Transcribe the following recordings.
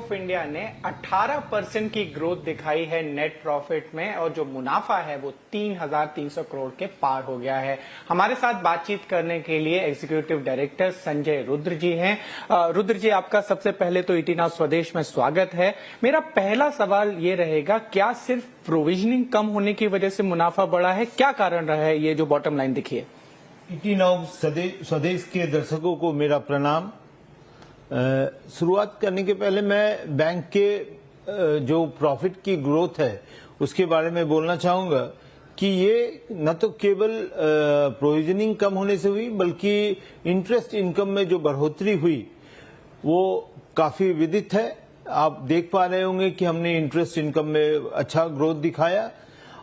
Of India ने 18% की growth दिखाई है नेट प्रॉफिट में और जो मुनाफा है वो 3,300 करोड़ के पार हो गया है। हमारे साथ बातचीत करने के लिए एग्जीक्यूटिव डायरेक्टर संजय रुद्र जी हैं। रुद्र जी, आपका सबसे पहले तो ईटी नाउ स्वदेश में स्वागत है। मेरा पहला सवाल ये रहेगा, क्या सिर्फ प्रोविजनिंग कम होने की वजह से मुनाफा बढ़ा है? क्या कारण रहा है ये जो बॉटम लाइन दिखी है? ईटी नाउ स्वदेश के दर्शकों को मेरा प्रणाम। शुरुआत करने के पहले मैं बैंक के जो प्रॉफिट की ग्रोथ है उसके बारे में बोलना चाहूंगा कि ये न तो केवल प्रोविजनिंग कम होने से हुई बल्कि इंटरेस्ट इनकम में जो बढ़ोतरी हुई वो काफी विदित है। आप देख पा रहे होंगे कि हमने इंटरेस्ट इनकम में अच्छा ग्रोथ दिखाया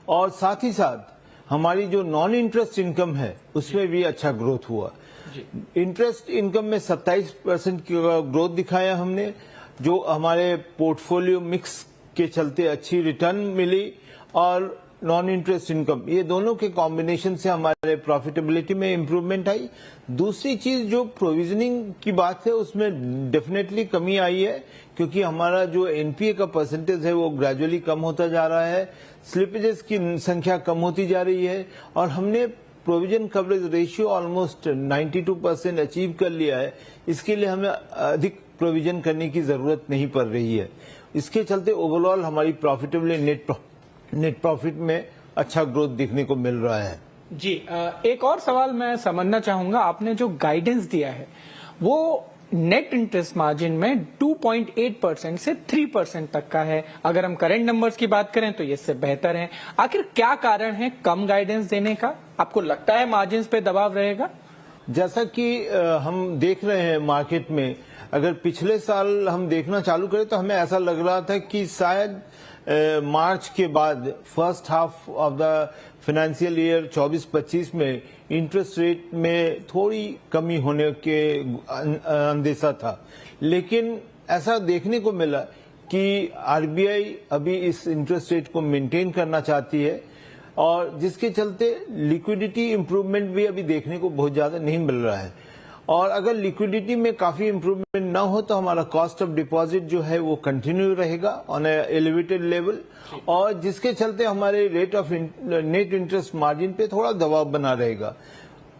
और साथ ही साथ हमारी जो नॉन इंटरेस्ट इनकम है उसमें भी अच्छा ग्रोथ हुआ। इंटरेस्ट इनकम में 27% की ग्रोथ दिखाया हमने, जो हमारे पोर्टफोलियो मिक्स के चलते अच्छी रिटर्न मिली, और नॉन इंटरेस्ट इनकम, ये दोनों के कॉम्बिनेशन से हमारे प्रॉफिटेबिलिटी में इम्प्रूवमेंट आई। दूसरी चीज जो प्रोविजनिंग की बात है उसमें डेफिनेटली कमी आई है, क्योंकि हमारा जो एनपीए का परसेंटेज है वो ग्रेजुअली कम होता जा रहा है, स्लिपेजेस की संख्या कम होती जा रही है और हमने provision coverage ratio almost 92% achieve कर लिया है। इसके लिए हमें अधिक प्रोविजन करने की जरूरत नहीं पड़ रही है। इसके चलते ओवरऑल हमारी प्रॉफिटेबल नेट प्रॉफिट में अच्छा ग्रोथ देखने को मिल रहा है। जी, एक और सवाल मैं समझना चाहूंगा। आपने जो गाइडेंस दिया है वो नेट इंटरेस्ट मार्जिन में 2.8% से 3% तक का है। अगर हम करंट नंबर्स की बात करें तो इससे बेहतर है। आखिर क्या कारण है कम गाइडेंस देने का? आपको लगता है मार्जिन्स पे दबाव रहेगा? जैसा कि हम देख रहे हैं मार्केट में, अगर पिछले साल हम देखना चालू करें तो हमें ऐसा लग रहा था कि शायद मार्च के बाद first half of the financial year 24-25 में इंटरेस्ट रेट में थोड़ी कमी होने के अंदेशा था, लेकिन ऐसा देखने को मिला कि आरबीआई अभी इस इंटरेस्ट रेट को मेंटेन करना चाहती है और जिसके चलते लिक्विडिटी इंप्रूवमेंट भी अभी देखने को बहुत ज्यादा नहीं मिल रहा है। और अगर लिक्विडिटी में काफी इंप्रूवमेंट ना हो तो हमारा कॉस्ट ऑफ डिपॉजिट जो है वो कंटिन्यू रहेगा ऑन एलिवेटेड लेवल, और जिसके चलते हमारे rate of net interest margin पे थोड़ा दबाव बना रहेगा।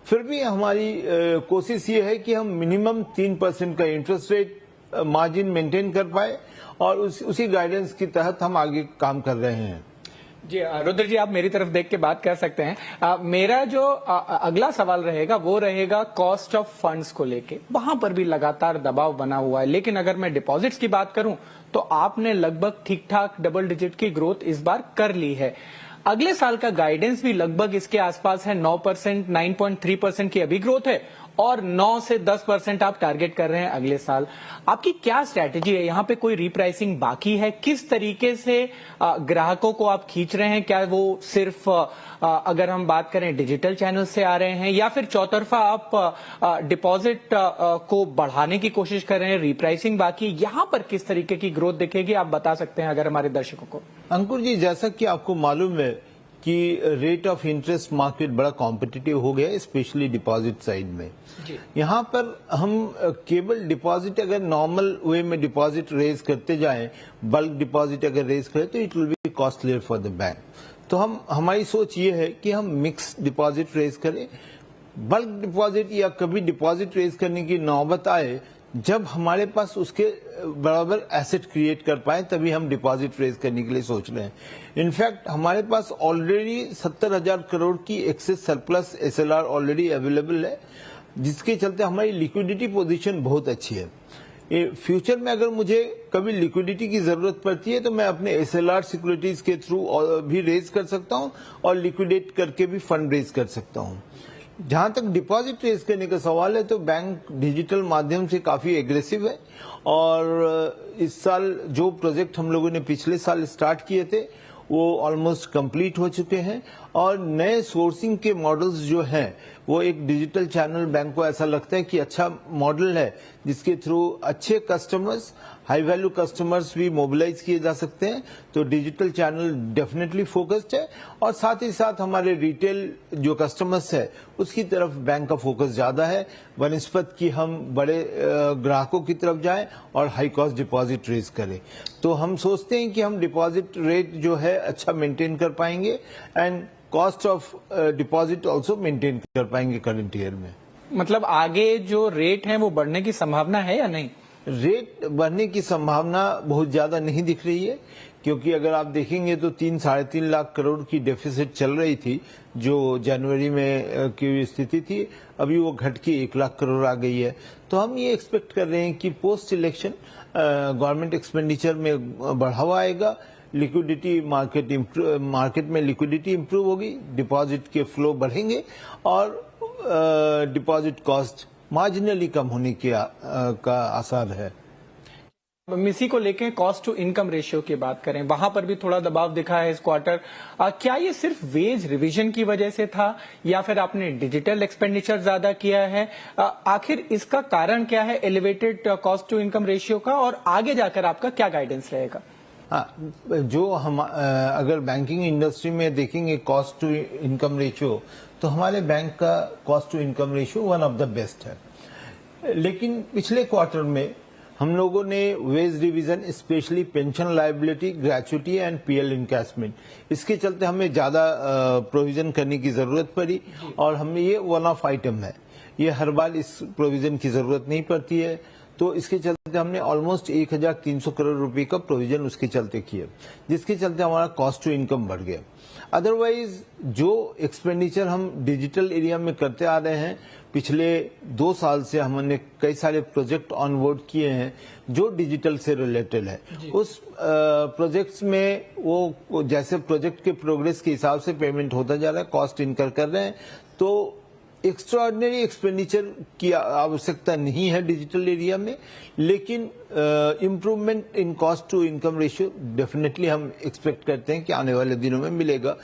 फिर भी हमारी कोशिश ये है कि हम मिनिमम 3% का इंटरेस्ट रेट मार्जिन मेंटेन कर पाए और उसी गाइडेंस के तहत हम आगे काम कर रहे हैं। जी रुद्र जी, आप मेरी तरफ देख के बात कर सकते हैं। मेरा जो अगला सवाल रहेगा वो रहेगा कॉस्ट ऑफ फंड्स को लेके। वहां पर भी लगातार दबाव बना हुआ है, लेकिन अगर मैं डिपॉजिट्स की बात करूं तो आपने लगभग ठीक ठाक डबल डिजिट की ग्रोथ इस बार कर ली है। अगले साल का गाइडेंस भी लगभग इसके आसपास है। 9%, 9.3% की अभी ग्रोथ है और 9 से 10% आप टारगेट कर रहे हैं अगले साल। आपकी क्या स्ट्रैटेजी है? यहाँ पे कोई रिप्राइसिंग बाकी है? किस तरीके से ग्राहकों को आप खींच रहे हैं? क्या वो सिर्फ अगर हम बात करें डिजिटल चैनल से आ रहे हैं या फिर चौतरफा आप डिपॉजिट को बढ़ाने की कोशिश कर रहे हैं? रिप्राइसिंग बाकी, यहाँ पर किस तरीके की ग्रोथ दिखेगी आप बता सकते हैं अगर हमारे दर्शकों को? अंकुर जी, जैसा कि आपको मालूम है कि रेट ऑफ इंटरेस्ट मार्केट बड़ा कॉम्पिटिटिव हो गया है, स्पेशली डिपॉजिट साइड में। यहाँ पर हम केवल डिपॉजिट अगर नॉर्मल वे में डिपॉजिट रेज करते जाएं, बल्क डिपॉजिट अगर रेज करें तो it will be costlier for the bank. तो हमारी सोच ये है कि हम मिक्स डिपॉजिट रेज करें। बल्क डिपॉजिट या कभी डिपॉजिट रेज करने की नौबत आए जब हमारे पास उसके बराबर एसेट क्रिएट कर पाए तभी हम डिपॉजिट रेज करने के लिए सोच रहे हैं। इनफैक्ट हमारे पास ऑलरेडी 70,000 करोड़ की excess surplus SLR already available है, जिसके चलते हमारी लिक्विडिटी पोजीशन बहुत अच्छी है। फ्यूचर में अगर मुझे कभी लिक्विडिटी की जरूरत पड़ती है तो मैं अपने एसएलआर सिक्योरिटीज के थ्रू भी रेज कर सकता हूं और लिक्विडेट करके भी फंड रेज कर सकता हूं। जहां तक डिपॉजिट रेज करने का सवाल है तो बैंक डिजिटल माध्यम से काफी एग्रेसिव है और इस साल जो प्रोजेक्ट हम लोगों ने पिछले साल स्टार्ट किए थे वो ऑलमोस्ट कंप्लीट हो चुके हैं और नए सोर्सिंग के मॉडल्स जो हैं वो एक डिजिटल चैनल बैंक को ऐसा लगता है कि अच्छा मॉडल है जिसके थ्रू अच्छे कस्टमर्स, हाई वैल्यू कस्टमर्स भी मोबिलाइज किए जा सकते हैं। तो डिजिटल चैनल डेफिनेटली फोकस्ड है और साथ ही साथ हमारे रिटेल जो कस्टमर्स है उसकी तरफ बैंक का फोकस ज्यादा है बनस्पत कि हम बड़े ग्राहकों की तरफ जाएं और हाई कॉस्ट डिपॉजिट रेज करें। तो हम सोचते हैं कि हम डिपॉजिट रेट जो है अच्छा मेंटेन कर पाएंगे and cost of deposit also maintain कर पाएंगे करंट ईयर में। मतलब आगे जो रेट है वो बढ़ने की संभावना है या नहीं? रेट बढ़ने की संभावना बहुत ज्यादा नहीं दिख रही है, क्योंकि अगर आप देखेंगे तो 3-3.5 लाख करोड़ की डेफिसिट चल रही थी जो जनवरी में की स्थिति थी, अभी वो घट के 1 लाख करोड़ आ गई है। तो हम ये एक्सपेक्ट कर रहे हैं कि पोस्ट इलेक्शन गवर्नमेंट एक्सपेंडिचर में बढ़ावा आएगा, लिक्विडिटी मार्केट में लिक्विडिटी इंप्रूव होगी, डिपॉजिट के फ्लो बढ़ेंगे और डिपॉजिट कॉस्ट मार्जिनली कम होने का आसार है। इसी को लेके कॉस्ट टू इनकम रेशियो की बात करें, वहां पर भी थोड़ा दबाव दिखा है इस क्वार्टर। क्या ये सिर्फ वेज रिवीजन की वजह से था या फिर आपने डिजिटल एक्सपेंडिचर ज्यादा किया है? आखिर इसका कारण क्या है elevated cost to income ratio का, और आगे जाकर आपका क्या गाइडेंस रहेगा? जो हम अगर बैंकिंग इंडस्ट्री में देखेंगे कॉस्ट टू इनकम रेशियो, तो हमारे बैंक का cost to income ratio one of the best है। लेकिन पिछले क्वार्टर में हम लोगों ने wage revision, specially pension liability, gratuity and PL encashment, इसके चलते हमें ज्यादा प्रोविजन करने की जरूरत पड़ी और हमें ये वन ऑफ आइटम है, ये हर बार इस प्रोविजन की जरूरत नहीं पड़ती है। तो इसके चलते हमने ऑलमोस्ट 1300 करोड़ रुपए का प्रोविजन उसके चलते किया, जिसके चलते हमारा कॉस्ट टू इनकम बढ़ गया। अदरवाइज जो एक्सपेंडिचर हम डिजिटल एरिया में करते आ रहे हैं, पिछले 2 साल से हमने कई सारे प्रोजेक्ट ऑन बोर्ड किए हैं जो डिजिटल से रिलेटेड है। उस प्रोजेक्ट्स में वो जैसे प्रोजेक्ट के प्रोग्रेस के हिसाब से पेमेंट होता जा रहा है, कॉस्ट इनकर कर रहे हैं, तो एक्स्ट्राऑर्डिनरी एक्सपेंडिचर की आवश्यकता नहीं है डिजिटल एरिया में। लेकिन improvement in cost to income ratio definitely हम एक्सपेक्ट करते हैं कि आने वाले दिनों में मिलेगा।